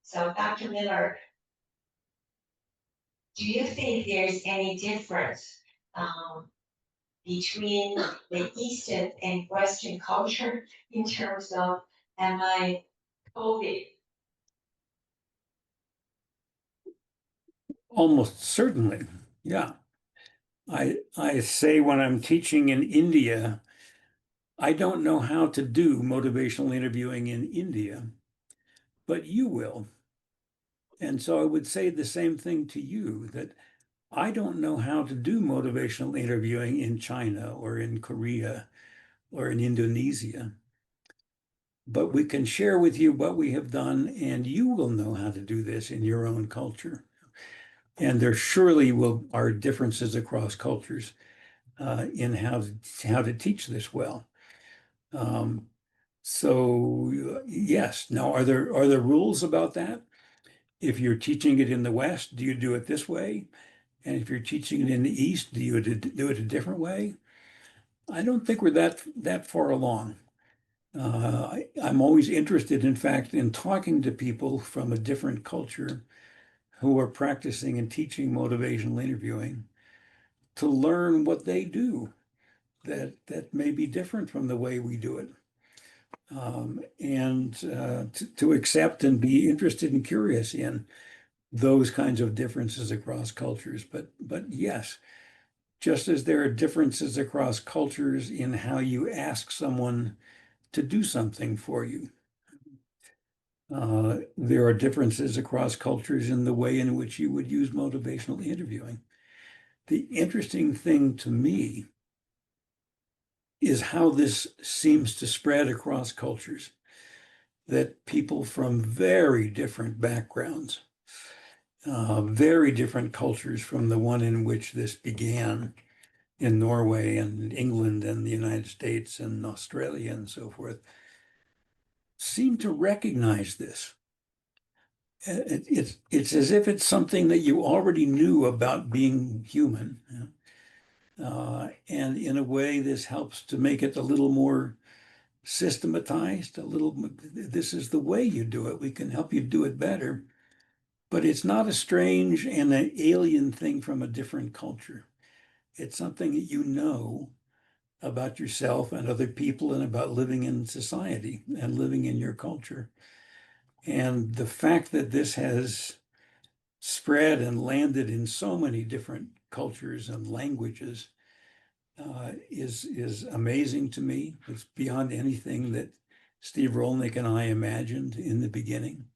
So Dr. Miller, do you think there's any difference between the Eastern and Western culture in terms of MI coding? Almost certainly, yeah. I say when I'm teaching in India, I don't know how to do motivational interviewing in India, but you will. And so I would say the same thing to you, that I don't know how to do motivational interviewing in China or in Korea or in Indonesia. But we can share with you what we have done, and you will know how to do this in your own culture. And there surely are differences across cultures in how to teach this well. So yes. Now, are there rules about that? If you're teaching it in the West, do you do it this way? And if you're teaching it in the East, do you do it a different way? I don't think we're that far along. I'm always interested, in fact, in talking to people from a different culture who are practicing and teaching motivational interviewing to learn what they do that may be different from the way we do it. And to accept and be interested and curious in those kinds of differences across cultures. But yes, just as there are differences across cultures in how you ask someone to do something for you, there are differences across cultures in the way in which you would use motivational interviewing. The interesting thing to me is how this seems to spread across cultures, that people from very different backgrounds, very different cultures from the one in which this began in Norway and England and the United States and Australia and so forth, seem to recognize this. It's as if it's something that you already knew about being human. And in a way, this helps to make it a little more systematized, this is the way you do it. We can help you do it better. But it's not a strange and an alien thing from a different culture. It's something that you know about yourself and other people and about living in society and living in your culture. And the fact that this has spread and landed in so many different cultures and languages is amazing to me. It's beyond anything that Steve Rolnick and I imagined in the beginning.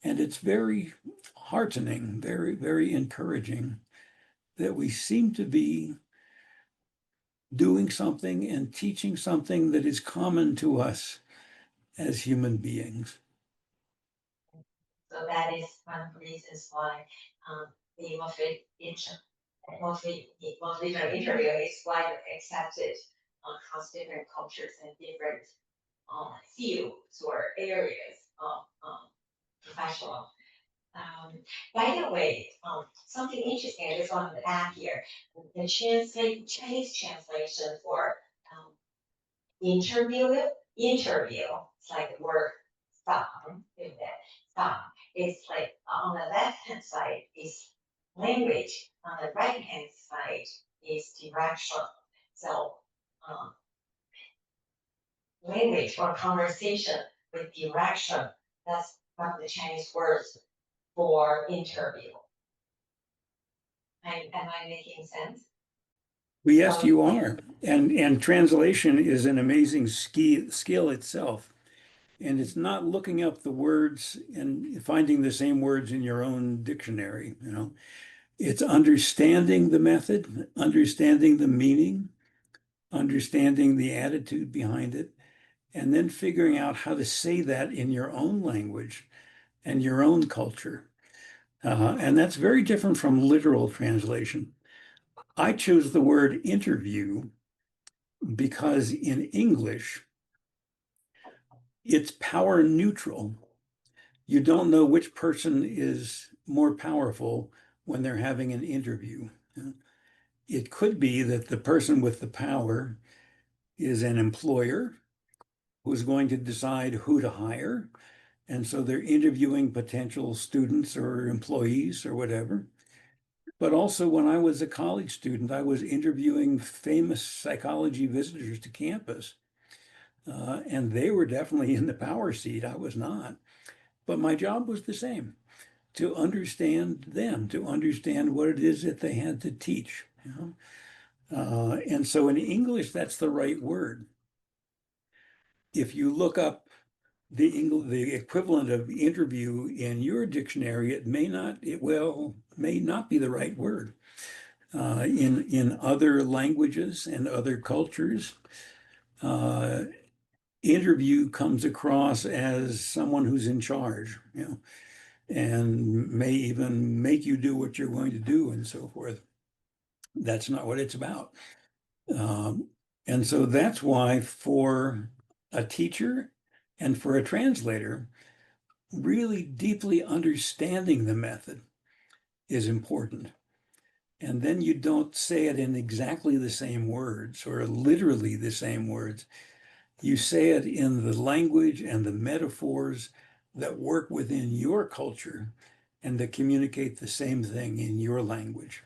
And it's very heartening, very, very encouraging that we seem to be doing something and teaching something that is common to us as human beings. So that is one of the reasons why the motivational interview is widely accepted across different cultures and different fields or areas of professional. By the way, something interesting I just wanted to add here. The Chinese translation for interview, it's like the word song, song. It's like on the left-hand side is language, on the right-hand side is direction. So language or conversation with direction, that's one of the Chinese words for interview. Am I making sense? Well, yes, you are. And translation is an amazing skill itself. And it's not looking up the words and finding the same words in your own dictionary, you know. It's understanding the method, understanding the meaning, understanding the attitude behind it, and then figuring out how to say that in your own language and your own culture. And that's very different from literal translation. I chose the word interview because in English, it's power neutral. You don't know which person is more powerful when they're having an interview. It could be that the person with the power is an employer who's going to decide who to hire And so they're interviewing potential students or employees or whatever. But also, when I was a college student, I was interviewing famous psychology visitors to campus. And they were definitely in the power seat. I was not. But my job was the same, to understand them, to understand what it is that they had to teach. And so in English, that's the right word. If you look up the equivalent of interview in your dictionary, it may not be the right word. In other languages and other cultures, interview comes across as someone who's in charge, and may even make you do what you're going to do and so forth. That's not what it's about. And so that's why for a teacher and for a translator, really deeply understanding the method is important. And then you don't say it in exactly the same words or literally the same words. You say it in the language and the metaphors that work within your culture and that communicate the same thing in your language.